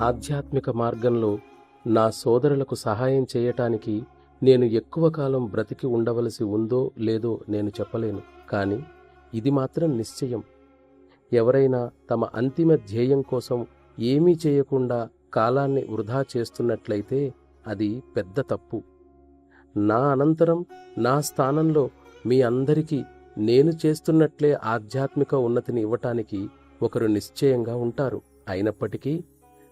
ఆధ్యాత్మిక మార్గంలో నా సోదరులకు సహాయం చేయటానికి నేను ఎక్కువ కాలం బ్రతికి ఉండవలసి ఉందో లేదో నేను చెప్పలేను. కానీ ఇది మాత్రం నిశ్చయం, ఎవరైనా తమ అంతిమ ధ్యేయం కోసం ఏమీ చేయకుండా కాలాన్ని వృధా చేస్తున్నట్లయితే అది పెద్ద తప్పు. నా అనంతరం నా స్థానంలో మీ అందరికీ నేను చేస్తున్నట్లే ఆధ్యాత్మిక ఉన్నతిని ఇవ్వటానికి ఒకరు నిశ్చయంగా ఉంటారు. అయినప్పటికీ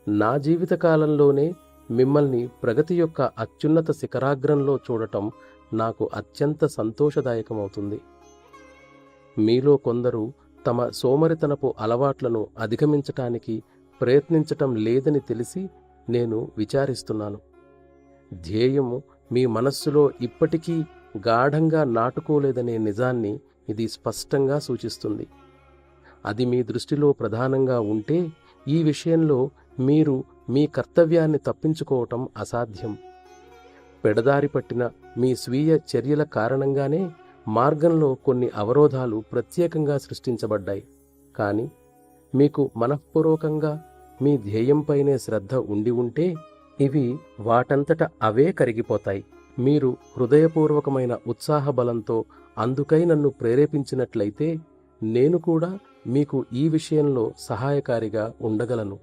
నా జీవితకాలంలోనే మిమ్మల్ని ప్రగతి యొక్క అత్యున్నత శిఖరాగ్రంలో చూడటం నాకు అత్యంత సంతోషదాయకమవుతుంది. మీలో కొందరు తమ సోమరితనపు అలవాట్లను అధిగమించటానికి ప్రయత్నించటం లేదని తెలిసి నేను విచారిస్తున్నాను. ధ్యేయము మీ మనస్సులో ఇప్పటికీ గాఢంగా నాటుకోలేదనే నిజాన్ని ఇది స్పష్టంగా సూచిస్తుంది. అది మీ దృష్టిలో ప్రధానంగా ఉంటే ఈ విషయంలో మీరు మీ కర్తవ్యాన్ని తప్పించుకోవటం అసాధ్యం. పెడదారి పట్టిన మీ స్వీయ చర్యల కారణంగానే మార్గంలో కొన్ని అవరోధాలు ప్రత్యేకంగా సృష్టించబడ్డాయి. కానీ మీకు మనఃపూర్వకంగా మీ ధ్యేయంపైనే శ్రద్ధ ఉండి ఉంటే ఇవి వాటంతట అవే కరిగిపోతాయి. మీరు హృదయపూర్వకమైన ఉత్సాహ బలంతో అందుకై నన్ను ప్రేరేపించినట్లయితే నేను కూడా మీకు ఈ విషయంలో సహాయకారిగా ఉండగలను.